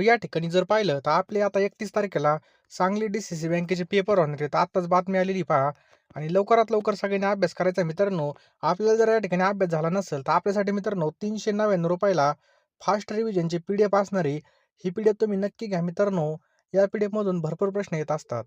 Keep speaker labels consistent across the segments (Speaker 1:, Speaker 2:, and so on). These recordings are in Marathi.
Speaker 1: या ठिकाणी जर पाहिलं तर आपले आता 31 तारखेला सांगली DCC बँकेचे पेपर होणार आहेत. आत्ताच बातमी आलेली पहा आणि लवकरात लवकर सगळ्यांनी अभ्यास करायचा मित्रांनो. आपल्याला जर या ठिकाणी अभ्यास झाला नसेल तर आपल्यासाठी मित्रांनो ₹399 फास्ट रिव्हिजनची PDF असणार आहे. ही PDF तुम्ही नक्की घ्या मित्रांनो. या PDF मधून भरपूर प्रश्न येत असतात.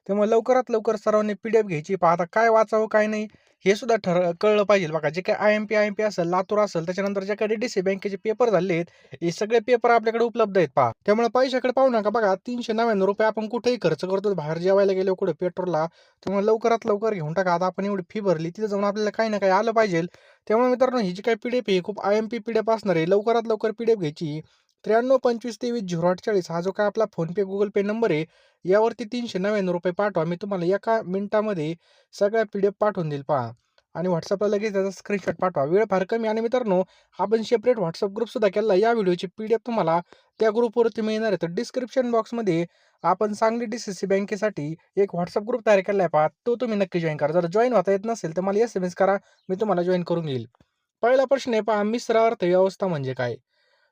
Speaker 1: त्यामुळे लवकरात लवकर सर्वांनी PDF घ्यायची. पहा आता काय वाचावं काय नाही हे सुद्धा कळलं पाहिजे बघा. जे काही IMP असेल, लातूर असेल, त्याच्यानंतर जे काही DCC बँकेचे पेपर झाले आहेत, हे सगळे पेपर आपल्याकडे उपलब्ध आहेत पहा. त्यामुळे पैशाकडे पाहू नका बघा. ₹399 आपण कुठेही खर्च करतो. बाहेर जेवायला गेलो कुठे पेट्रोलला. त्यामुळे लवकरात लवकर घेऊन टाका. आता आपण एवढी फी भरली तिथे जाऊन आपल्याला काही ना काही आलं पाहिजे. त्यामुळे मित्रांनो ही जी काही PDF आहे खूप IMP PDF असणार आहे. लवकरात लवकर PDF घ्यायची. 9325230840 हा जो काय आपला फोनपे गुगल पे नंबर आहे यावरती ₹399 पाठवा. मी तुम्हाला एका मिनिटामध्ये सगळ्या PDF पाठवून देईल पहा. आणि WhatsAppला लगेच त्याचा स्क्रीनशॉट पाठवा. वेळ फार कमी आणि मित्रांनो आपण सेपरेट WhatsApp ग्रुप सुद्धा केला. या व्हिडिओची PDF तुम्हाला त्या ग्रुपवरती मिळणार आहे. तर डिस्क्रिप्शन बॉक्समध्ये आपण सांगली DCC बँकेसाठी एक WhatsApp ग्रुप तयार केला आहे पहा. तो तुम्ही नक्की जॉइन करा. जर जॉइन होता येत नसेल तर मला SMS करा. मी तुम्हाला जॉइन करून घेईल. पहिला प्रश्न आहे पहा, मिश्र अर्थव्यवस्था म्हणजे काय?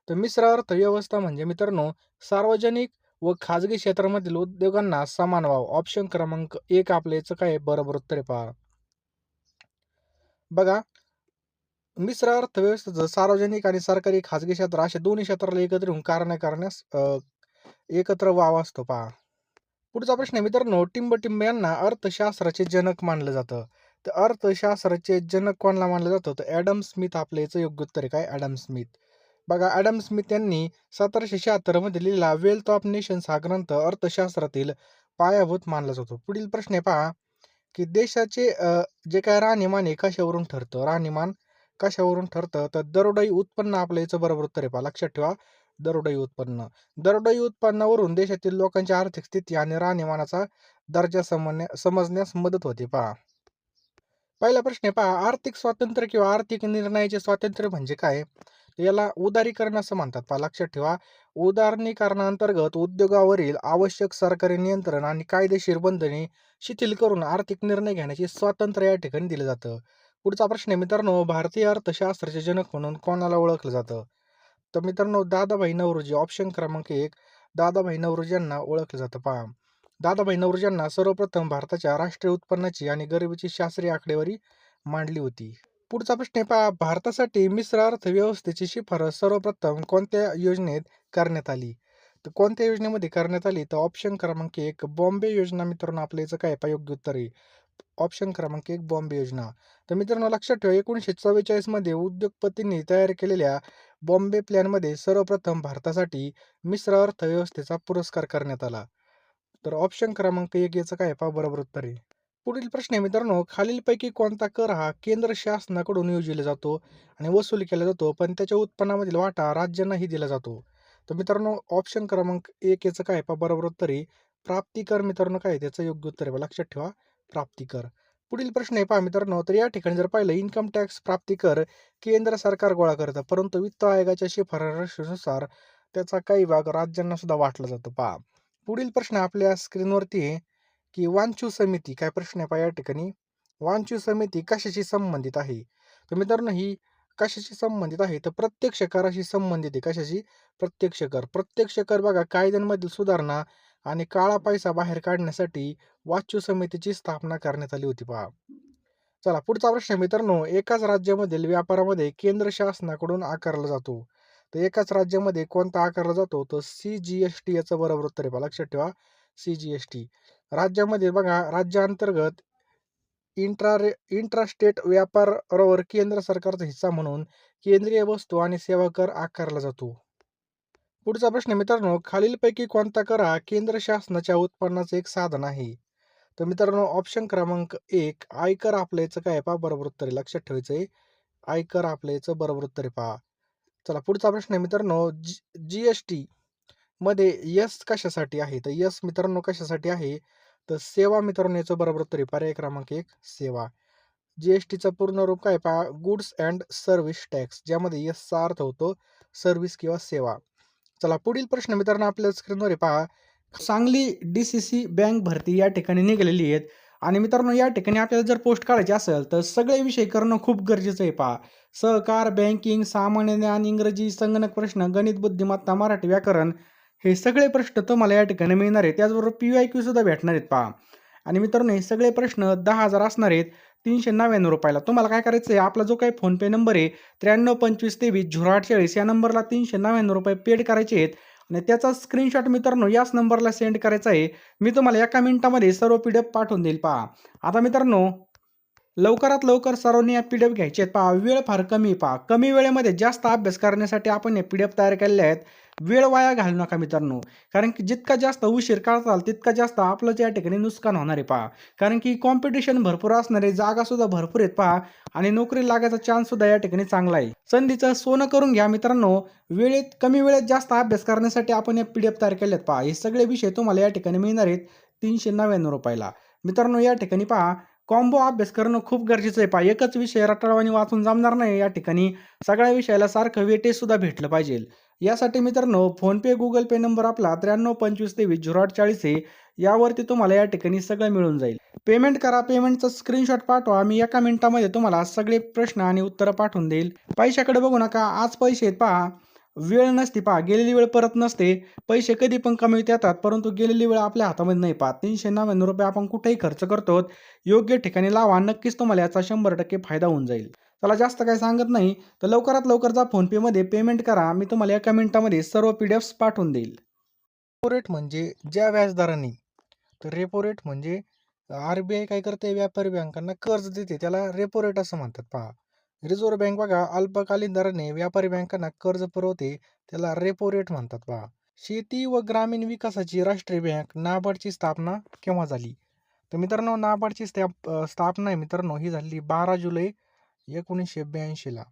Speaker 1: तर मिश्र अर्थव्यवस्था म्हणजे मित्रांनो सार्वजनिक व खाजगी क्षेत्रामधील उद्योगांना समान वाव. ऑप्शन क्रमांक 1 आपल्या याचं काय आहे? बरोबर उत्तर आहे पहा. बघा मिश्र अर्थव्यवस्थेचं सार्वजनिक आणि सरकारी खाजगी क्षेत्र अशा दोन्ही क्षेत्राला एकत्र येऊन कार्य करण्यास एकत्र वाव असतो पहा. पुढचा प्रश्न आहे मित्रांनो, टिंबटिंब यांना अर्थशास्त्राचे जनक मानलं जातं. तर अर्थशास्त्राचे जनक कोणाला मानलं जातं? तर ॲडम स्मिथ आपल्या याचं योग्य उत्तर आहे काय? Adam Smith. बघा ॲडम स्मिथ यांनी 1776 मध्ये लिहिलेला वेल्थ ऑफ नेशन्स हा ग्रंथ अर्थशास्त्रातील पायाभूत मानला जातो. पुढील प्रश्न आहे पहा, की देशाचे जे काय राहणीमान आहे कशावरून ठरतं? राहणीमान कशावरून ठरतं? तर दरडोई उत्पन्न आपल्या याचं बरोबर उत्तर आहे पहा. लक्षात ठेवा दरडोई उत्पन्न. दरडोई उत्पन्नावरून देशातील लोकांची आर्थिक स्थिती आणि राहणीमानाचा दर्जा समजण्यास मदत होते पहा. पहिला प्रश्न आहे पहा, आर्थिक स्वातंत्र्य किंवा आर्थिक निर्णयाचे स्वातंत्र्य म्हणजे काय? याला उदारीकरण असं म्हणतात पहा. लक्षात ठेवा उदारीकरणांतर्गत उद्योगावरील आवश्यक सरकारी नियंत्रण आणि कायदेशीर बंधने शिथिल करून आर्थिक निर्णय घेण्याचे स्वातंत्र्य या ठिकाणी दिलं जातं. पुढचा प्रश्न आहे मित्रांनो, भारतीय अर्थशास्त्राचे जनक म्हणून कोणाला ओळखलं जातं? तर मित्रांनो दादाभाई नौरोजी. ऑप्शन क्रमांक 1 दादाभाई नौरोजी यांना ओळखलं जातं पहा. दादाभाई नौरोजी यांना सर्वप्रथम भारताच्या राष्ट्रीय उत्पन्नाची आणि गरिबीची शास्त्रीय आकडेवारी मांडली होती. पुढचा प्रश्न आहे पहा, भारतासाठी मिश्र अर्थव्यवस्थेची शिफारस सर्वप्रथम कोणत्या योजनेत करण्यात आली? तर कोणत्या योजनेमध्ये करण्यात आली? तर ऑप्शन क्रमांक 1 बॉम्बे योजना. मित्रांनो आपल्या याचं काय पहा योग्य उत्तर आहे. ऑप्शन क्रमांक 1 बॉम्बे योजना. तर मित्रांनो लक्षात ठेवा 1944 मध्ये उद्योगपतींनी तयार केलेल्या बॉम्बे प्लॅनमध्ये सर्वप्रथम भारतासाठी मिश्र अर्थव्यवस्थेचा पुरस्कार करण्यात आला. तर ऑप्शन क्रमांक 1 याचं काय पहा बरोबर उत्तर आहे. पुढील प्रश्न आहे मित्रांनो, खालीलपैकी कोणता कर हा केंद्र शासनाकडून योजला जातो आणि वसूल केला जातो, पण त्याच्या उत्पन्नामधील वाटा राज्यांनाही दिला जातो? तर मित्रांनो ऑप्शन क्रमांक 1 याचं काय पहा बरोबर उत्तर आहे. प्राप्तिकर. मित्रांनो काय त्याचं योग्य उत्तर आहे लक्षात ठेवा प्राप्तिकर. पुढील प्रश्न आहे पहा मित्रांनो, तर या ठिकाणी जर पाहिलं इन्कम टॅक्स प्राप्तिकर केंद्र सरकार गोळा करतं, परंतु वित्त आयोगाच्या शिफारशीनुसार त्याचा काही भाग राज्यांना सुद्धा वाटला जातो पहा. पुढील प्रश्न आपल्या स्क्रीनवरती आहे, की वांचू समिती. काय प्रश्न आहे पहा या ठिकाणी, वांचू समिती कशाशी संबंधित आहे? तर मित्रांनो ही कशाशी संबंधित आहे? तर प्रत्यक्ष कराशी संबंधित आहे. कशाशी? प्रत्यक्ष कर. प्रत्यक्ष कर बघा कायद्यांमधील सुधारणा आणि काळा पैसा बाहेर काढण्यासाठी वांचू समितीची स्थापना करण्यात आली होती पहा. चला पुढचा प्रश्न आहे मित्रांनो, एकाच राज्यामधील व्यापारामध्ये केंद्र शासनाकडून आकारला जातो. तर एकाच राज्यामध्ये कोणता आकारला जातो? तर CGST याचं बरोबर उत्तर आहे पहा. लक्षात ठेवा CGST. राज्यामध्ये बघा राज्यांतर्गत इंट्रास्टेट व्यापारावर केंद्र सरकारचा हिस्सा म्हणून केंद्रीय वस्तू आणि सेवा कर आकारला जातो. पुढचा प्रश्न मित्रांनो, खालीलपैकी कोणता कर हा केंद्र शासनाच्या उत्पन्नाचे एक साधन आहे? तर मित्रांनो ऑप्शन क्रमांक 1 आयकर आपल्या याचं काय आहे पहा बरोबर उत्तर आहे. लक्षात ठेवायचं आहे आयकर आपल्या याचं बरोबर उत्तर आहे पहा. चला पुढचा प्रश्न आहे मित्रांनो, GST मध्ये यस कशासाठी आहे? तर यस मित्रांनो कशासाठी आहे? तर सेवा. मित्रांनो याचं बरोबर उत्तर आहे पर्याय क्रमांक 1 सेवा. GSTचं पूर्ण रूप काय पहा, गुड्स अँड सर्व्हिस टॅक्स, ज्यामध्ये यसचा अर्थ होतो सर्व्हिस किंवा सेवा. चला पुढील प्रश्न मित्रांनो आपल्या स्क्रीनवर आहे पहा, सांगली DCC बँक भरती या ठिकाणी निघालेली आहेत आणि मित्रांनो या ठिकाणी आपल्याला जर पोस्ट काढायची असेल तर सगळे विषय करणं खूप गरजेचं आहे पहा. सहकार, बँकिंग, सामान्य ज्ञान, इंग्रजी, संगणक प्रश्न, गणित, बुद्धिमत्ता, मराठी व्याकरण हे सगळे प्रश्न तुम्हाला या ठिकाणी मिळणार आहेत. त्याचबरोबर PYQ सुद्धा भेटणार आहेत पहा. आणि मित्रांनो हे सगळे प्रश्न 10,000 असणार आहेत ₹399 ला. तुम्हाला काय करायचं आहे, आपला जो काही फोनपे नंबर आहे 9325230840 या नंबरला ₹399 पेड करायचे आहेत आणि त्याचा स्क्रीनशॉट मित्रांनो याच नंबरला सेंड करायचा आहे. मी तुम्हाला एका मिनिटामध्ये सर्व PDF पाठवून देईल पहा. आता मित्रांनो लवकरात लवकर सर्वांनी या PDF घ्यायचे आहेत पहा. वेळ फार कमी आहे पहा. कमी वेळेमध्ये जास्त अभ्यास करण्यासाठी आपण हे PDF तयार केलेले आहेत. वेळ वाया घालवू नका मित्रांनो. कारण की जितका जास्त उशीर करताल तितका जास्त आपलंच या ठिकाणी नुकसान होणार आहे पहा. कारण की कॉम्पिटिशन भरपूर असणार आहे, जागासुद्धा भरपूर आहेत पहा आणि नोकरी लागायचा चान्ससुद्धा या ठिकाणी चांगला आहे. संधीचं सोनं करून घ्या मित्रांनो. कमी वेळेत जास्त अभ्यास करण्यासाठी आपण या PDF तयार केले आहेत पहा. हे सगळे विषय तुम्हाला या ठिकाणी मिळणार आहेत ₹399 ला. मित्रांनो या ठिकाणी पहा कॉम्बो अभ्यास करणं खूप गरजेचं आहे पहा. एकच विषय रटाळवाणी वाचून जमणार नाही या ठिकाणी. सगळ्या विषयाला सारखं वेटेज सुद्धा भेटलं पाहिजे. यासाठी मित्रांनो फोनपे, Google पे नंबर आपला 9325230840 आहे. यावरती तुम्हाला या ठिकाणी सगळं मिळून जाईल. पेमेंट करा. पेमेंटचा स्क्रीनशॉट पाठवा. मी एका मिनिटामध्ये तुम्हाला सगळे प्रश्न आणि उत्तरं पाठवून देईल. पैशाकडे बघू नका. आज पैसे आहेत पहा. वेळ नसते पहा. गेलेली वेळ परत नसते. पैसे कधी पण कमविता येतात, परंतु गेलेली वेळ आपल्या हातामध्ये नाही पहा. ₹399 आपण कुठेही खर्च करतो. योग्य ठिकाणी लावा. नक्कीच तुम्हाला याचा 100% फायदा होऊन जाईल. चला जास्त काही सांगत नाही, तर लवकरात लवकर जा फोनपेमध्ये पेमेंट करा. मी तुम्हाला एका मिनिटामध्ये सर्व PDFs पाठवून देईल. रेपो रेट म्हणजे ज्या व्याजदराने, तर रेपो रेट म्हणजे RBI काय करते, व्यापारी बँकांना कर्ज देते. त्याला रेपो रेट असं म्हणतात पहा. रिझर्व्ह बँक बघा अल्पकालीन दराने व्यापारी बँकांना कर्ज पुरवते. त्याला रेपो रेट म्हणतात पहा. शेती व ग्रामीण विकासाची राष्ट्रीय बँक नाबार्डची स्थापना केव्हा झाली? तर मित्रांनो नाबार्डची स्थापना आहे मित्रांनो ही झाली 12 जुलै 1982 ला.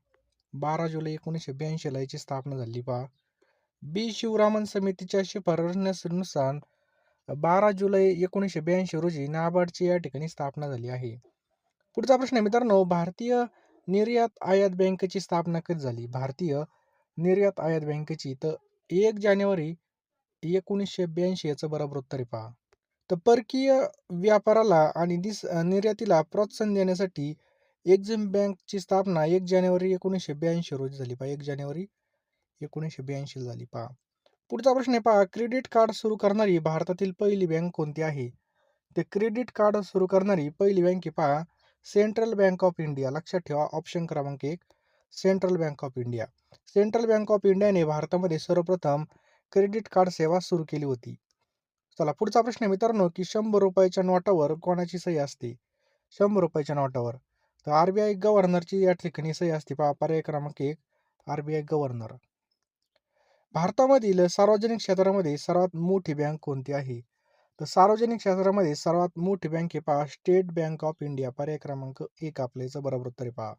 Speaker 1: 12 जुलै 1982 ला याची स्थापना झाली पहा. शिवरामन समितीच्या शिफारसीनुसार 12 जुलै 1982 रोजी नाबार्डची या ठिकाणी स्थापना झाली आहे. पुढचा प्रश्न आहे मित्रांनो, भारतीय निर्यात आयात बँकेची स्थापना कधी झाली? भारतीय निर्यात आयात बँकेची तर 1 जानेवारी 1982 याचं बरोबर उत्तर आहे पहा. तर परकीय व्यापाराला आणि निर्यातीला प्रोत्साहन देण्यासाठी एक्झिम बँकची स्थापना 1 जानेवारी 1982 रोजी झाली पहा. 1 जानेवारी 1982 झाली पहा. पुढचा प्रश्न आहे पहा, क्रेडिट कार्ड सुरू करणारी भारतातील पहिली बँक कोणती आहे? ते क्रेडिट कार्ड सुरू करणारी पहिली बँक आहे पहा सेंट्रल बँक ऑफ इंडिया. लक्षात ठेवा ऑप्शन क्रमांक 1 central bank of India. Central bank of इंडियाने भारतामध्ये सर्वप्रथम क्रेडिट कार्ड सेवा सुरू केली होती. चला पुढचा प्रश्न आहे मित्रांनो, की 100 रुपयाच्या नोटावर कोणाची सही असते? 100 रुपयाच्या नोटावर. तर RBI गव्हर्नरची या ठिकाणी सही असते पहा. पर्याय क्रमांक 1 RBI गव्हर्नर. भारतामधील सार्वजनिक क्षेत्रामध्ये सर्वात मोठी बँक कोणती आहे? तर सार्वजनिक क्षेत्रामध्ये सर्वात मोठी बँक आहे पहा स्टेट बँक ऑफ इंडिया. पर्याय क्रमांक 1 आपल्या याचं बरोबर उत्तर आहे पहा.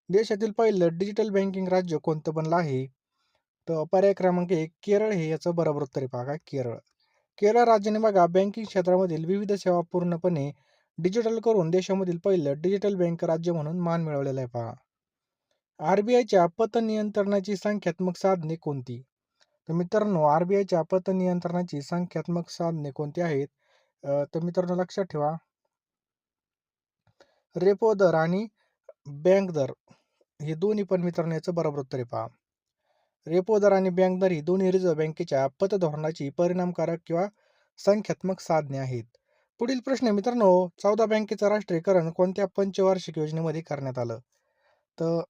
Speaker 1: देशातील पहिलं डिजिटल बँकिंग राज्य कोणतं बनलं आहे? तर पर्याय क्रमांक 1 केरळ हे याचं बरोबर उत्तर आहे पहा. काय केरळ. केरळ राज्याने बघा बँकिंग क्षेत्रामधील विविध सेवा पूर्णपणे डिजिटल करून देशामधील पहिलं डिजिटल बँक राज्य म्हणून मान मिळवलेलं आहे पहा. RBIच्या पतनियंत्रणाची संख्यात्मक साधने कोणती? तर मित्रांनो RBIच्या पतनियंत्रणाची संख्यात्मक साधने कोणती आहेत? तर मित्रांनो लक्षात ठेवा रेपो दर आणि बँक दर हे दोन्ही पण मित्रांनो याचं बरोबर उत्तर आहे पहा. रेपो दर आणि बँक दर ही दोन्ही रिझर्व्ह बँकेच्या पतधोरणाची परिणामकारक किंवा संख्यात्मक साधने आहेत. पुढील प्रश्न आहे मित्रांनो, 14 बँकेचं राष्ट्रीयकरण कोणत्या पंचवार्षिक योजनेमध्ये करण्यात आलं? तर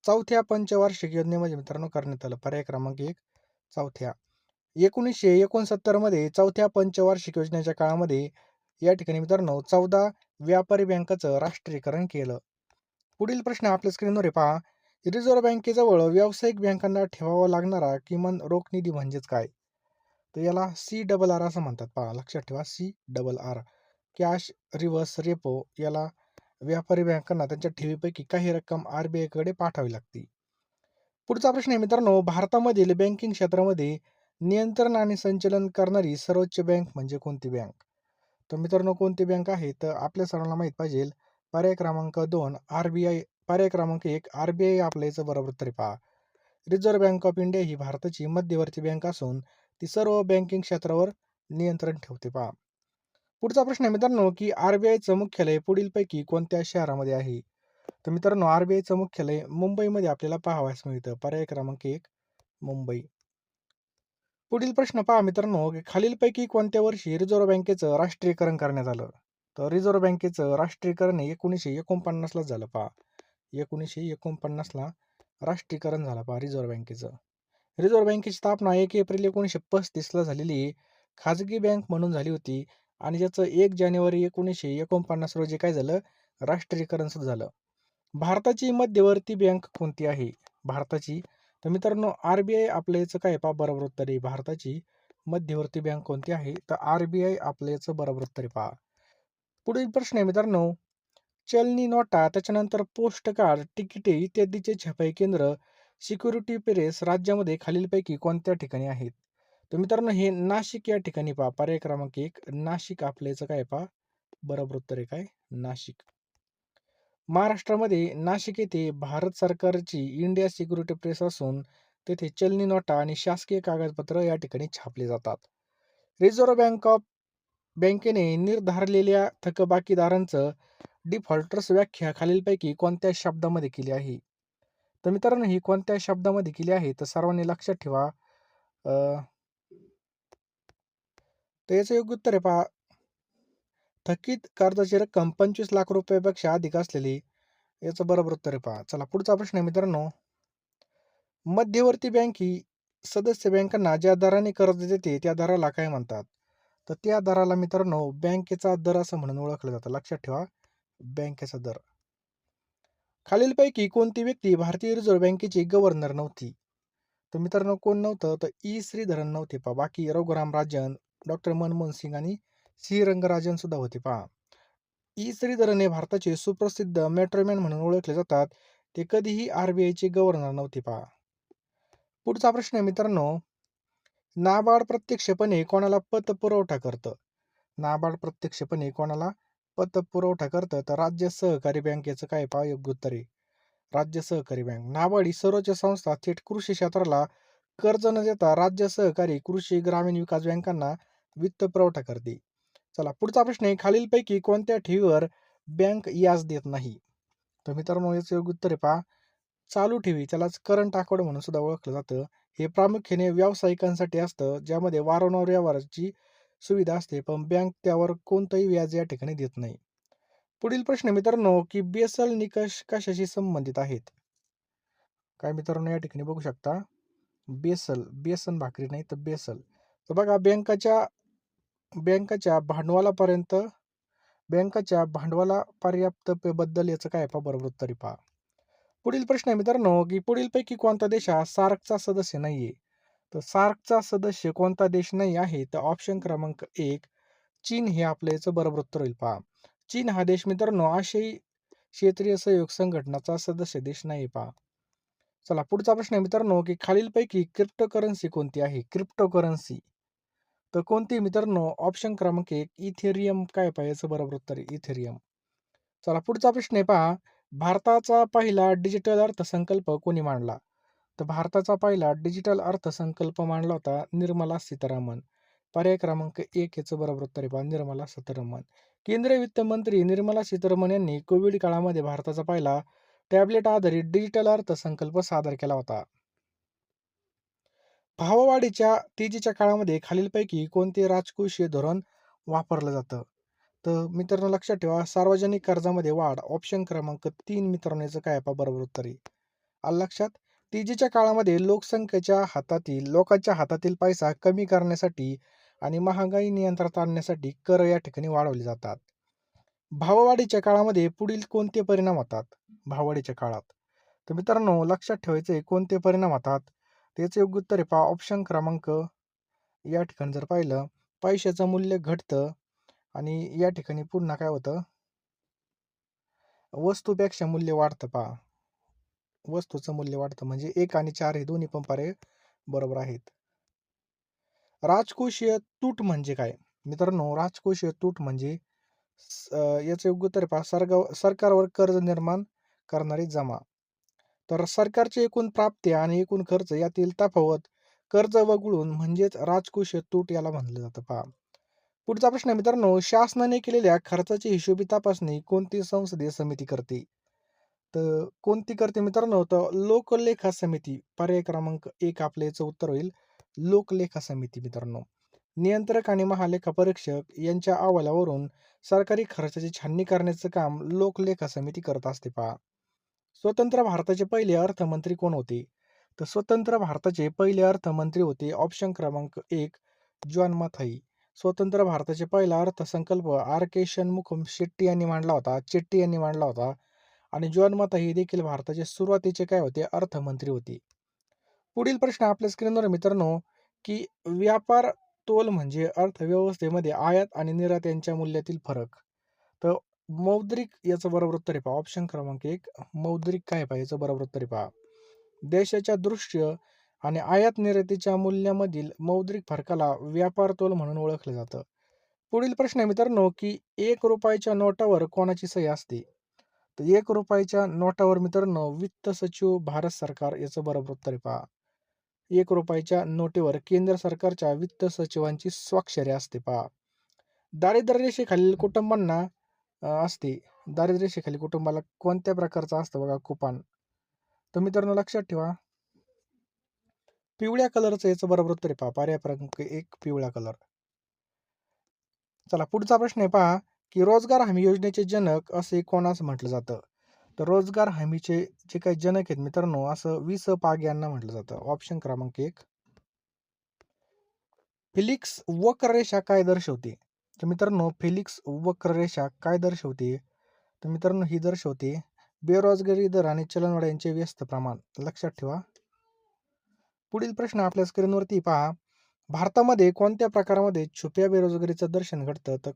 Speaker 1: चौथ्या पंचवार्षिक योजनेमध्ये मित्रांनो करण्यात आलं. पर्याय क्रमांक 1 चौथ्या. 1969 मध्ये चौथ्या पंचवार्षिक योजनेच्या काळामध्ये या ठिकाणी मित्रांनो 14 व्यापारी बँकांचं राष्ट्रीयकरण केलं. पुढील प्रश्न आपल्या स्क्रीनवर आहे पहा. रिझर्व्ह बँकेजवळ व्यावसायिक बँकांना ठेवावा लागणारा किमान रोख निधी म्हणजेच काय? तर याला CRR असं म्हणतात पहा. लक्षात ठेवा CRR. कॅश रिव्हर्स रेपो याला व्यापारी बँकांना त्यांच्या ठेवीपैकी काही रक्कम RBI कडे पाठवावी लागते. पुढचा प्रश्न आहे मित्रांनो, भारतामधील बँकिंग क्षेत्रामध्ये नियंत्रण आणि संचालन करणारी सर्वोच्च बँक म्हणजे कोणती बँक? तर मित्रांनो कोणती बँक आहे? तर आपल्या सर्वांना माहित पाहिजे. पर्याय क्रमांक 2 RBI. पर्याय क्रमांक 1 RBI आपल्या याचं बरोबर उत्तर आहे पहा. रिझर्व्ह बँक ऑफ इंडिया ही भारताची मध्यवर्ती बँक असून ती सर्व बँकिंग क्षेत्रावर नियंत्रण ठेवते पहा. पुढचा प्रश्न आहे मित्रांनो, की RBIचं मुख्यालय पुढीलपैकी कोणत्या शहरामध्ये आहे? तर मित्रांनो RBIचं मुख्यालय मुंबईमध्ये आपल्याला पाहावयास मिळतं. पर्याय क्रमांक 1 मुंबई. पुढील प्रश्न पहा मित्रांनो, की खालीलपैकी कोणत्या वर्षी रिझर्व्ह बँकेचं राष्ट्रीयकरण करण्यात आलं? तर रिझर्व्ह बँकेचं राष्ट्रीयकरण हे 1949 ला झालं पहा. 1949 ला राष्ट्रीयकरण झालं पहा रिझर्व्ह बँकेचं. रिझर्व्ह बँकेची स्थापना 1 एप्रिल 1935 ला झालेली खाजगी बँक म्हणून झाली होती आणि ज्याचं 1 जानेवारी 1949 रोजी काय झालं? राष्ट्रीयकरण सुरू झालं. भारताची मध्यवर्ती बँक कोणती आहे? भारताची तर मित्रांनो आर-बी-आय आपल्या याचं काय पहा बरोबर उत्तर आहे. भारताची मध्यवर्ती बँक कोणती आहे? तर आर-बी-आय आपल्या याचं बरोबर उत्तर आहे पहा. पुढील प्रश्न आहे मित्रांनो, चलनी नोटा, त्याच्यानंतर पोस्ट कार्ड, तिकिटे इत्यादीचे छपाई केंद्र, सिक्युरिटी प्रेस राज्यामध्ये खालीलपैकी कोणत्या ठिकाणी आहेत? तर मित्रांनो हे नाशिक या ठिकाणी पहा. पर्याय क्रमांक 1 नाशिक आपल्या याचं काय पहा बरोबर उत्तर आहे काय? नाशिक. महाराष्ट्रामध्ये नाशिक येथे भारत सरकारची इंडिया सिक्युरिटी प्रेस असून तेथे चलनी नोटा आणि शासकीय कागदपत्र या ठिकाणी छापले जातात. रिझर्व्ह बँकेने निर्धारलेल्या थकबाकीदारांचं डिफॉल्टर्स व्याख्या खालीलपैकी कोणत्या शब्दामध्ये केली आहे? तर मित्रांनो ही कोणत्या शब्दामध्ये केली आहे तर सर्वांनी लक्षात ठेवा. तर याचं योग्य उत्तर आहे पहा, थकीत कर्जाची रक्कम 25 लाख रुपयापेक्षा अधिक असलेली. याचं बरोबर उत्तर आहे पहा. चला पुढचा प्रश्न आहे मित्रांनो, मध्यवर्ती बँक ही सदस्य बँकांना ज्या दराने कर्ज देते त्या दराला काय म्हणतात? तर त्या दराला मित्रांनो बँकेचा दर असं म्हणून ओळखलं जातं. लक्षात ठेवा, बँकेचा दर. खालीलपैकी कोणती व्यक्ती भारतीय रिझर्व्ह बँकेची गव्हर्नर नव्हती? तर मित्रांनो कोण नव्हतं? तर श्रीधरन नव्हते पहा. बाकी रघुराम राजन, डॉक्टर मनमोहन सिंग आणि सी रंगराजन सुद्धा होते पहा. श्रीधरन हे भारताचे सुप्रसिद्ध मेट्रोमॅन म्हणून ओळखले जातात. ते कधीही आर-बी-आयचे गव्हर्नर नव्हते पहा. पुढचा प्रश्न आहे मित्रांनो, नाबार्ड प्रत्यक्षपणे कोणाला पतपुरवठा करतं? नाबार्ड प्रत्यक्षपणे कोणाला पतपुरवठा करतं? तर राज्य सहकारी बँकेचं काय पहा योग्य उत्तर आहे. राज्य सहकारी बँक. नाबार्ड ही सर्वोच्च संस्था थेट कृषी क्षेत्राला कर्ज न देता राज्य सहकारी, कृषी, ग्रामीण विकास बँकांना वित्त पुरवठा करते. चला पुढचा प्रश्न आहे, खालीलपैकी कोणत्या ठेवीवर बँक व्याज देत नाही? तर मित्रांनो याचं योग्य उत्तर आहे पहा, चालू ठेवी, त्यालाच करंट अकाउंट म्हणून सुद्धा ओळखलं जातं. हे प्रामुख्याने व्यावसायिकांसाठी असतं, ज्यामध्ये वारंवार व्यवहाराची सुविधा असते, पण बँक त्यावर कोणतंही व्याज या ठिकाणी देत नाही. पुढील प्रश्न मित्रांनो, की बेसल निकष कशाशी संबंधित आहेत? काय मित्रांनो या ठिकाणी बघू शकता, बेसन भाकरी नाही तर बेसल. तर बघा बँकाच्या भांडवलापर्यंत बँकाच्या भांडवला पर्याप्ततेबद्दल याचं काय पहा बरोबर उत्तर आहे पहा. पुढील प्रश्न आहे मित्रांनो, की पुढीलपैकी कोणता देश हा सार्कचा सदस्य नाहीये? तर सार्कचा सदस्य कोणता देश नाही आहे? तर ऑप्शन क्रमांक 1 चीन हे आपलं याचं बरोबर उत्तर होईल पहा. चीन हा देश मित्रांनो आशियाई क्षेत्रीय सहयोग संघटनाचा सदस्य देश नाही पहा. चला पुढचा प्रश्न आहे मित्रांनो, की खालीलपैकी क्रिप्टोकरन्सी कोणती आहे? क्रिप्टोकरन्सी तर कोणती मित्रांनो? ऑप्शन क्रमांक 1 इथेरियम काय पहा याचं बरोबर उत्तर आहे इथेरियम. चला पुढचा प्रश्न आहे पहा, भारताचा पहिला डिजिटल अर्थसंकल्प कोणी मांडला? तर भारताचा पहिला डिजिटल अर्थसंकल्प मांडला होता निर्मला सीतारामन. पर्याय क्रमांक 1 याचं बरोबर उत्तर आहे पहा निर्मला सीतारामन. केंद्रीय वित्त मंत्री निर्मला सीतारामन यांनी कोविड काळामध्ये भारताचा पहिला टॅबलेट आधारित डिजिटल अर्थसंकल्प सादर केला होता. भाववाढीच्या तेजीच्या काळामध्ये खालीलपैकी कोणते राजकोषीय धोरण वापरलं जातं? तर मित्रांनो लक्षात ठेवा, सार्वजनिक कर्जामध्ये वाढ. ऑप्शन क्रमांक 3 मित्रांनो याचं काय पहा बरोबर उत्तर आहे. आलं लक्षात? तेजीच्या काळामध्ये लोकांच्या हातातील पैसा कमी करण्यासाठी आणि महागाई नियंत्रणात आणण्यासाठी कर या ठिकाणी वाढवले जातात. भाववाढीच्या काळामध्ये पुढील कोणते परिणाम होतात? भाववाढीच्या काळात. तर मित्रांनो लक्षात ठेवायचे कोणते परिणाम होतात? त्याचे योग्य उत्तर आहे पहा ऑप्शन क्रमांक या ठिकाणी जर पाहिलं, पैशाचं मूल्य घटतं आणि या ठिकाणी पुन्हा काय होतं? वस्तूपेक्षा मूल्य वाढतं पहा. वस्तूचं मूल्य वाढतं म्हणजे 1 आणि 4 हे दोन्ही पण पर्याय बरोबर आहेत. राजकोषीय तूट म्हणजे काय? मित्रांनो राजकोषीय तूट म्हणजे याचं योग्य उत्तर आहे पहा सरकारवर कर्ज निर्माण करणारी जमा. तर सरकारची एकूण प्राप्ती आणि एकूण खर्च यातील तफावत कर्ज वगळून म्हणजेच राजकोषीय तूट याला म्हणलं जातं पहा. पुढचा प्रश्न आहे मित्रांनो, शासनाने केलेल्या खर्चाची हिशोबी तपासणी कोणती संसदीय समिती करते? तर कोणती करते मित्रांनो? तर लोकलेखा समिती. पर्याय क्रमांक 1 आपलं याचं उत्तर होईल लोकलेखा समिती मित्रांनो. नियंत्रक आणि महालेखा परीक्षक यांच्या अहवालावरून सरकारी खर्चाची छाननी करण्याचं काम लोकलेखा समिती करत असते पहा. स्वतंत्र भारताचे पहिले अर्थमंत्री कोण होते? तर स्वतंत्र भारताचे पहिले अर्थमंत्री होते ऑप्शन क्रमांक 1 जॉन मथाई. स्वतंत्र भारताचे पहिला अर्थसंकल्प आर के शनमुखम शेट्टी यांनी मांडला होता चेट्टी यांनी मांडला होता. आणि जॉन मथाई देखील भारताचे सुरुवातीचे काय होते अर्थमंत्री होते. पुढील प्रश्न आपल्या स्क्रीनवर मित्रांनो, की व्यापार तोल म्हणजे अर्थव्यवस्थेमध्ये आयात आणि निर्यात यांच्या मूल्यातील फरक. तर मौद्रिक याचं बरोबर उत्तर आहे पहा. ऑप्शन क्रमांक 1 मौद्रिक काय पहा याचं बरोबर उत्तर आहे पहा. देशाच्या दृश्य आणि आयात निर्यातीच्या मूल्यामधील मौद्रिक फरकाला व्यापार तोल म्हणून ओळखलं जातं. पुढील प्रश्न आहे मित्रांनो, की 1 रुपयाच्या नोटावर कोणाची सही असते? तर 1 रुपयाच्या नोटावर मित्रांनो वित्त सचिव, भारत सरकार याचं बरोबर उत्तर आहे पहा. 1 रुपयाच्या नोटेवर केंद्र सरकारच्या वित्त सचिवांची स्वाक्षरी असते पहा. दारिद्र्य रेषेखालील कुटुंबांना असते. दारिद्र्य रेषेखाली कुटुंबाला कोणत्या प्रकारचं असतं बघा कुपन. तर मित्रांनो लक्षात ठेवा. पिवळ्या कलरचं याचं बरोबर उत्तर आहे पहा. पर्याय क्रमांक 1 पिवळा कलर. चला पुढचा प्रश्न आहे पहा, की रोजगार हमी योजनेचे जनक असे कोणास म्हटलं जातं? तर रोजगार हमीचे जे काही जनक आहेत मित्रांनो असं वि.स. पाग यांना म्हटलं जातं. ऑप्शन क्रमांक 1 फिलिक्स वक्ररेषा काय दर्शवते? तर मित्रांनो फिलिक्स वक्ररेषा काय दर्शवते? तर मित्रांनो ही दर्शवते बेरोजगारी दर आणि चलनवाढ व्यस्त प्रमाण. लक्षात ठेवा. पुढील प्रश्न आपल्या स्क्रीनवरती पहा. भारतामध्ये कोणत्या प्रकारामध्ये छुप्या बेरोजगारीचं दर्शन घडतं? तर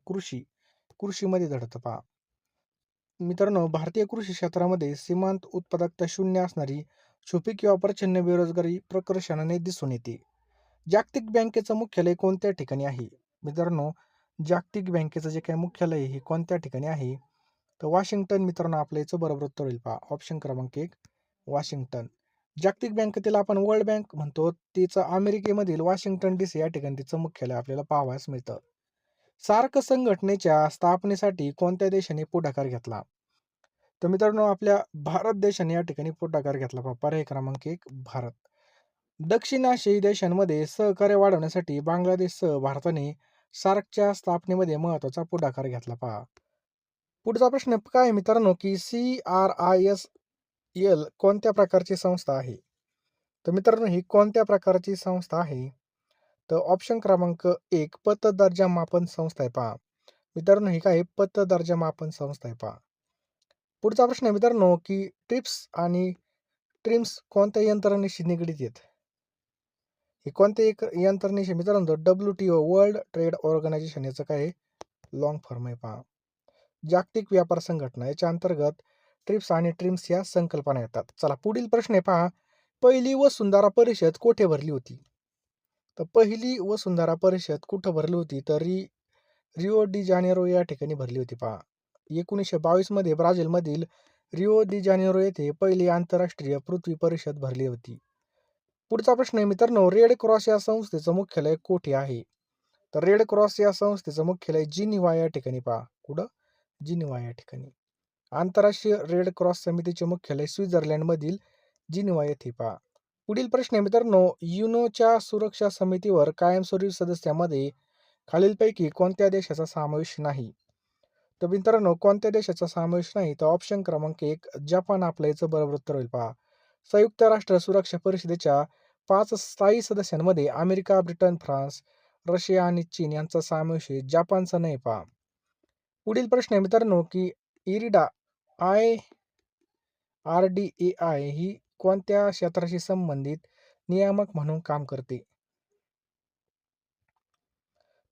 Speaker 1: कृषीमध्ये घडतं पहा. मित्रांनो भारतीय कृषी क्षेत्रामध्ये सीमांत उत्पादकता शून्य असणारी छुपी किंवा प्रचंड बेरोजगारी प्रकर्षाने दिसून येते. जागतिक बँकेचं मुख्यालय कोणत्या ठिकाणी आहे? मित्रांनो जागतिक बँकेचं जे काही मुख्यालय हे कोणत्या ठिकाणी आहे? तर वॉशिंग्टन मित्रांनो आपल्या याचं बरोबर उत्तर होईल पहा. ऑप्शन क्रमांक 1 वॉशिंग्टन. जागतिक बँकेतील आपण वर्ल्ड बँक म्हणतो तिचं अमेरिकेमधील वॉशिंग्टन DC या ठिकाणी तिचं मुख्यालय आपल्याला पाहावयास मिळतं. सार्क संघटनेच्या स्थापनेसाठी कोणत्या देशाने पुढाकार घेतला? तर मित्रांनो आपल्या भारत देशाने या ठिकाणी पुढाकार घेतला पहा. पर्याय क्रमांक 1 भारत. दक्षिण आशियाई देशांमध्ये सहकार्य वाढवण्यासाठी बांगलादेशसह भारताने सार्कच्या स्थापनेमध्ये महत्वाचा पुढाकार घेतला पहा. पुढचा प्रश्न काय आहे मित्रांनो, की CRISL कोणत्या प्रकारची संस्था आहे? तर मित्रांनो ही कोणत्या प्रकारची संस्था आहे? तर ऑप्शन क्रमांक 1 पत दर्जा मापन संस्था आहे पहा. मित्रांनो ही काय आहे? पत दर्जा मापन संस्था आहे पहा. पुढचा प्रश्न आहे मित्रांनो, की ट्रिप्स आणि ट्रिम्स कोणत्या यंत्रणेशी निगडीत आहेत? हे कोणत्या एक यंत्रणेशी मित्रांनो WTO वर्ल्ड ट्रेड ऑर्गनायझेशन याचं काय आहे? लॉंग फॉर्म आहे पहा. जागतिक व्यापार संघटना याच्या अंतर्गत ट्रिप्स आणि ट्रिम्स या संकल्पना येतात. चला पुढील प्रश्न आहे पहा. पहिली वसुंधरा परिषद कोठे भरली होती? तर पहिली वसुंधरा परिषद कुठं भरली होती? तर रिओ डी जानेरो या ठिकाणी भरली होती पहा. 1922 मध्ये ब्राझीलमधील रिओ डी जानेरो येथे पहिली आंतरराष्ट्रीय पृथ्वी परिषद भरली होती. पुढचा प्रश्न आहे मित्रांनो, रेड क्रॉस या संस्थेचं मुख्यालय कोठे आहे? तर रेड क्रॉस या संस्थेचं मुख्यालय जिनिव्हा या ठिकाणी पहा. कुठं? जिनिव्हा या ठिकाणी. आंतरराष्ट्रीय रेड क्रॉस समितीचे मुख्यालय स्वित्झर्लंडमधील जिनिव्हा येथे पहा. पुढील प्रश्न आहे मित्रांनो, युनोच्या सुरक्षा समितीवर कायमस्वरूपी सदस्यामध्ये खालीलपैकी कोणत्या देशाचा समावेश नाही? तर मित्रांनो कोणत्या देशाचा समावेश नाही? तर ऑप्शन क्रमांक 1 जपान आपल्या याचं बरोबर उत्तर होईल पहा. संयुक्त राष्ट्र सुरक्षा परिषदेच्या 5 स्थायी सदस्यांमध्ये अमेरिका, ब्रिटन, फ्रान्स, रशिया आणि चीन यांचा समावेश आहे. जपानचा नाही पहा. पुढील प्रश्न आहे मित्रांनो, की इरिडा IRDAI ही कोणत्या क्षेत्राशी संबंधित नियामक म्हणून काम करते?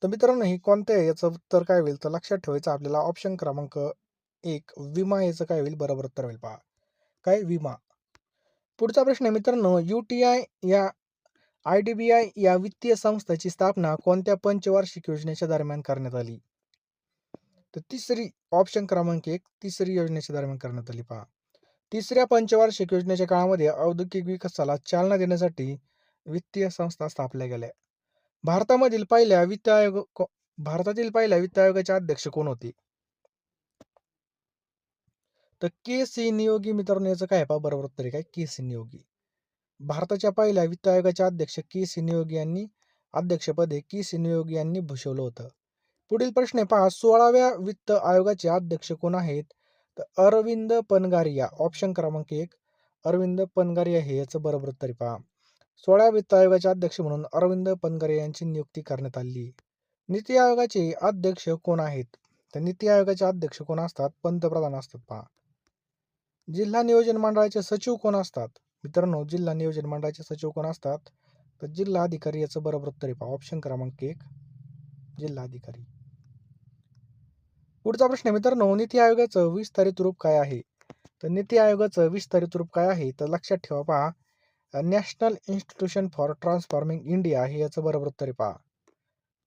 Speaker 1: तर मित्रांनो ही कोणत्या आहे याचं उत्तर काय होईल? तर लक्षात ठेवायचं आपल्याला ऑप्शन क्रमांक 1 विमा याचं काय होईल? बरोबर उत्तर होईल पहा. काय? विमा. पुढचा प्रश्न आहे मित्रांनो, UTI या IDBI या वित्तीय संस्थेची स्थापना कोणत्या पंचवार्षिक योजनेच्या दरम्यान करण्यात आली? तर तिसरी ऑप्शन क्रमांक 1 तिसरी योजनेच्या दरम्यान करण्यात आली पहा. तिसऱ्या पंचवार्षिक योजनेच्या काळामध्ये औद्योगिक विकासाला चालना देण्यासाठी वित्तीय संस्था स्थापल्या गेल्या. भारतातील पहिल्या वित्त आयोगाचे अध्यक्ष कोण होते? तर के सी नियोगी मित्रांनो याचं काय पहा बरोबर उत्तर आहे काय? के सी नियोगी. भारताच्या पहिल्या वित्त आयोगाचे अध्यक्षपदी के सिनियोगी यांनी भूषवलं होतं. पुढील प्रश्न आहे पहा, 16व्या वित्त आयोगाचे अध्यक्ष कोण आहेत? तर अरविंद पनगारिया. ऑप्शन क्रमांक 1 अरविंद पनगारिया हे याचं बरोबर उत्तर आहे पहा. 16व्या वित्त आयोगाचे अध्यक्ष म्हणून अरविंद पनगारिया यांची नियुक्ती करण्यात आली. नीती आयोगाचे अध्यक्ष कोण आहेत? तर नीती आयोगाचे अध्यक्ष कोण असतात? पंतप्रधान असतात पहा. जिल्हा नियोजन मंडळाचे सचिव कोण असतात? मित्रांनो, जिल्हा नियोजन मंडळाचे सचिव कोण असतात? तर जिल्हा अधिकारी याचं बरोबर उत्तर आहे पहा. ऑप्शन क्रमांक 1 जिल्हा अधिकारी. पुढचा प्रश्न आहे मित्रांनो, नीती आयोगाचं विस्तारित रूप काय आहे? तर नीती आयोगाचं विस्तारित रूप काय आहे? तर लक्षात ठेवा पहा, national institution for transforming India हे याचं बरोबर उत्तर आहे पहा.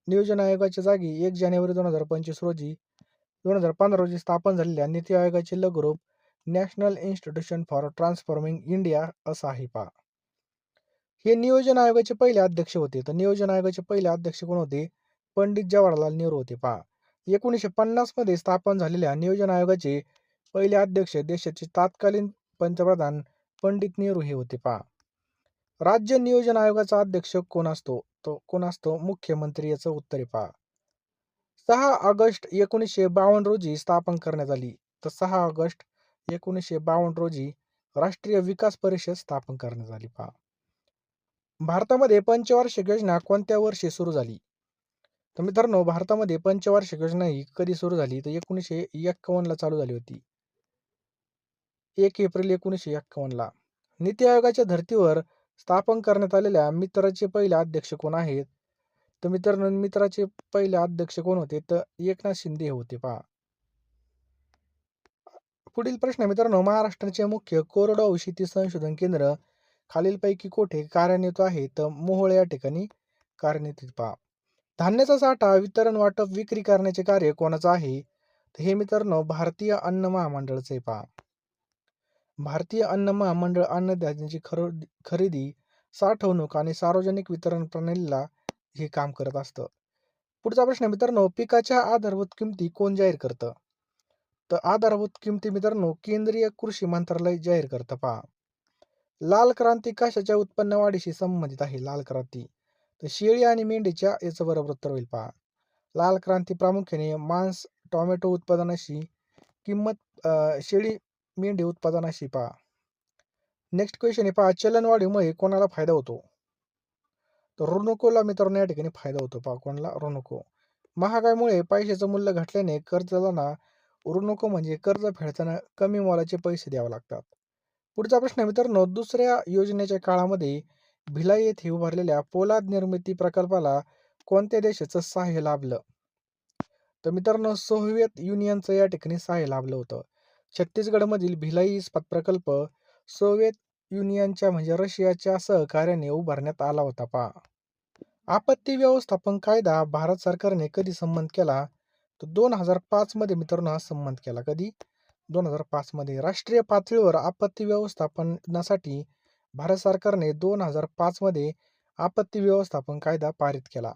Speaker 1: नियोजन आयोगाच्या जागी 1 जानेवारी 2015 रोजी स्थापन झालेल्या नीती आयोगाचे लघुरूप national institution for transforming India असं आहे पहा. हे नियोजन आयोगाचे पहिले अध्यक्ष होते. तर नियोजन आयोगाचे पहिले अध्यक्ष कोण होते? पंडित जवाहरलाल नेहरू होते पहा. 1950 मध्ये स्थापन झालेल्या नियोजन आयोगाचे पहिले अध्यक्ष देशाचे तत्कालीन पंतप्रधान पंडित नेहरू हे होते पहा. राज्य नियोजन आयोगाचा अध्यक्ष कोण असतो? तो कोण असतो? मुख्यमंत्री याचं उत्तर आहे पहा. 6 ऑगस्ट 1952 रोजी स्थापन करण्यात आली. तर 6 ऑगस्ट 1952 रोजी राष्ट्रीय विकास परिषद स्थापन करण्यात आली पहा. भारतामध्ये पंचवार्षिक योजना कोणत्या वर्षी सुरू झाली? तर मित्रांनो, भारतामध्ये पंचवार्षिक योजना ही कधी सुरू झाली? तर 1951 ला चालू झाली होती. 1 एप्रिल 1951 ला. नीती आयोगाच्या धर्तीवर स्थापन करण्यात आलेल्या मित्राचे पहिले अध्यक्ष कोण आहेत? तर मित्रांनो, मित्राचे पहिले अध्यक्ष कोण होते? तर एकनाथ शिंदे हे होते पहा. पुढील प्रश्न मित्रांनो, महाराष्ट्राचे मुख्य कोरडवाहू शेती संशोधन केंद्र खालीलपैकी कोठे कार्यान्वित आहे? तर मोहोळ या ठिकाणी कार्यान्वित पहा. धान्याचा साठा वितरण वाटप विक्री करण्याचे कार्य कोणाचं आहे? तर हे मित्रांनो, भारतीय अन्न महामंडळाचे आहे पहा. भारतीय अन्न महामंडळ अन्नधान्याची खरेदी, साठवणूक आणि सार्वजनिक वितरण प्रणालीला हे काम करत असतं. पुढचा प्रश्न मित्रांनो, पिकाच्या आधारभूत किमती कोण जाहीर करतं? तर आधारभूत किमती मित्रांनो, केंद्रीय कृषी मंत्रालय जाहीर करतं पहा. लाल क्रांती कशाच्या उत्पन्न वाढीशी संबंधित आहे? लाल क्रांती तर शेळी आणि मेंढीच्या याचं बरोबर उत्तर होईल पहा. लाल क्रांती प्रामुख्याने मांस, टोमॅटो उत्पादनाशी किंमत शेळी मेंढी उत्पादनाशी पहा. नेक्स्ट क्वेश्चन आहे पहा, चलनवाढीमुळे कोणाला फायदा होतो? तर ऋणकोला मित्रांनो या ठिकाणी फायदा होतो पहा. कोणाला? ऋणको. महागाईमुळे पैशाचं मूल्य घटल्याने कर्जदारांना ऋणको म्हणजे कर्ज फेडताना कमी मोलाचे पैसे द्यावे लागतात. पुढचा प्रश्न आहे मित्रांनो, दुसऱ्या योजनेच्या काळामध्ये भिलाई येथे उभारलेल्या पोलाद निर्मिती प्रकल्पाला कोणत्या देशाचं सहाय्य लाभलं? तर मित्रांनो, सोव्हिएत युनियनचं या ठिकाणी सहाय्य लाभलं होतं. छत्तीसगडमधील भिलाई इस्पात प्रकल्प सोव्हिएत युनियनच्या म्हणजे रशियाच्या सहकार्याने उभारण्यात आला होता पहा. आपत्ती व्यवस्थापन कायदा भारत सरकारने कधी संमत केला? तर 2005 मध्ये मित्रांनो हा संमत केला. कधी? 2005 मध्ये. राष्ट्रीय पातळीवर आपत्ती व्यवस्थापनासाठी भारत सरकारने 2005 मध्ये आपत्ती व्यवस्थापन कायदा पारित केला.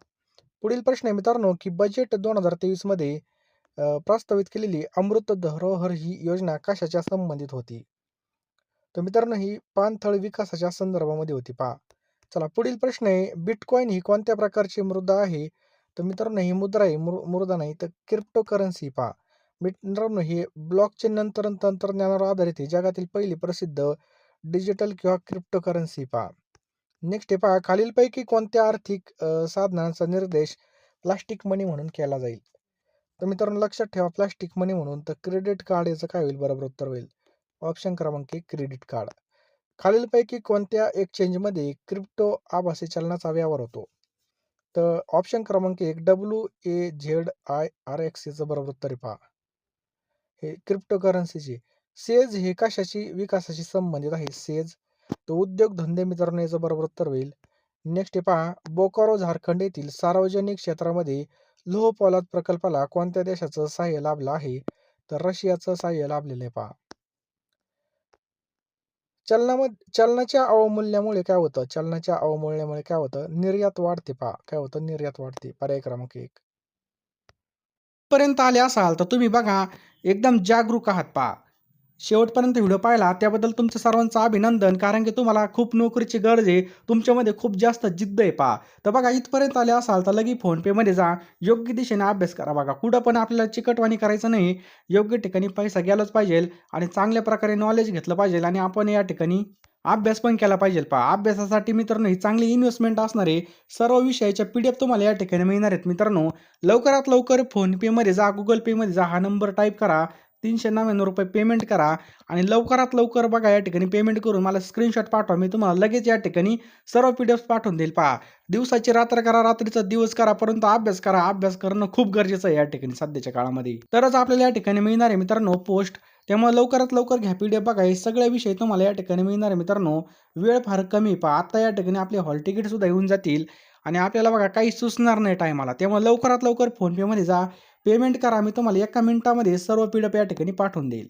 Speaker 1: पुढील प्रश्न आहे मित्रांनो, की बजेट 2023 मध्ये प्रस्तावित केलेली अमृत धरोहर ही योजना कशाच्या संबंधित होती? तर मित्रांनो, ही पाणथळ विकासाच्या संदर्भामध्ये होती पहा. चला पुढील प्रश्न आहे, बिटकॉइन ही कोणत्या प्रकारची मुद्रा आहे? तर मित्रांनो, ही मुद्रा आहे, मुद्रा नाही तर क्रिप्टोकरन्सी पहा. मित्रांनो, हे ब्लॉकचेन तंत्रज्ञानावर आधारित आहे. जगातील पहिली प्रसिद्ध डिजिटल किंवा क्रिप्टोकरन्सी पहा. नेक्स्ट आहे पहा, खालीलपैकी कोणत्या आर्थिक साधनांचा निर्देश प्लास्टिक मनी म्हणून केला जाईल? तर मित्रांनो लक्षात ठेवा, प्लास्टिक मनी म्हणून तर क्रेडिट कार्ड याचं काय होईल? बरोबर उत्तर होईल. ऑप्शन क्रमांक 1 क्रेडिट कार्ड. खालीलपैकी कोणत्या एक्सचेंजमध्ये क्रिप्टो आभासी चलनाचा व्यवहार होतो? तर ऑप्शन क्रमांक 1 WAZIRX याचं बरोबर उत्तर आहे पहा. हे क्रिप्टोकरन्सीची. सेज हे कशाची विकासाशी संबंधित आहे? सेज तो उद्योगधंदे मित्रांनो याचं बरोबर उत्तर होईल. नेक्स्ट आहे पहा, बोकारो झारखंड येथील सार्वजनिक क्षेत्रामध्ये लोह पोलाद प्रकल्पाला कोणत्या देशाचं सहाय्य लाभलं आहे? तर रशियाचं सहाय्य लाभलेलं आहे पहा. चलनाच्या अवमूल्यनामुळे काय होतं? चलनाच्या अवमूल्यनामुळे काय होतं? निर्यात वाढते पहा. काय होतं? निर्यात वाढते. पर्याय क्रमांक 1. पर्यंत आले असाल तर तुम्ही बघा एकदम जागरूक आहात पहा. शेवटपर्यंत व्हिडिओ पाहिला त्याबद्दल तुमचं सर्वांचं अभिनंदन. कारण की तुम्हाला खूप नोकरीची गरज आहे. तुमच्यामध्ये खूप जास्त जिद्द आहे पहा. तर बघा इथपर्यंत आले असाल तर लगेच फोनपेमध्ये जा. योग्य दिशेने अभ्यास करा बघा. कुठं पण आपल्याला चिकटवाणी करायचं नाही. योग्य ठिकाणी पैसा गेलाच पाहिजे आणि चांगल्या प्रकारे नॉलेज घेतलं पाहिजे आणि आपण या ठिकाणी अभ्यास पण केला पाहिजे पहा. अभ्यासासाठी मित्रांनो ही चांगली इन्व्हेस्टमेंट असणार आहे. सर्व विषयाच्या पी-डी-एफ तुम्हाला या ठिकाणी मिळणार आहेत मित्रांनो. लवकरात लवकर फोनपेमध्ये जा, Google पेमध्ये जा. हा नंबर टाइप करा. ₹399 पेमेंट करा आणि लवकरात लवकर बघा या ठिकाणी पेमेंट करून मला स्क्रीनशॉट पाठवा. मी तुम्हाला लगेच या ठिकाणी सर्व पी-डी-एफ पाठवून देईल पहा. दिवसाची रात्र करा, रात्रीचा दिवस करा, परंतु अभ्यास करा. अभ्यास करणं खूप गरजेचं आहे या ठिकाणी सध्याच्या काळामध्ये. तरच आपल्याला या ठिकाणी मिळणार आहे मित्रांनो पोस्ट. त्यामुळे लवकरात लवकर घ्या पी-डी-एफ बघा. हे सगळे विषय तुम्हाला या ठिकाणी मिळणार आहे मित्रांनो. वेळ फार कमी आहे पहा. आता या ठिकाणी आपले हॉल तिकीट सुद्धा येऊन जातील आणि आपल्याला बघा काही सुचणार नाही टायमाला. त्यामुळे लवकरात लवकर फोनपेमध्ये जा. पेमेंट करा. मी तुम्हाला 1 मिनिटामध्ये सर्व पी-डी-एफ या ठिकाणी पाठवून देईल.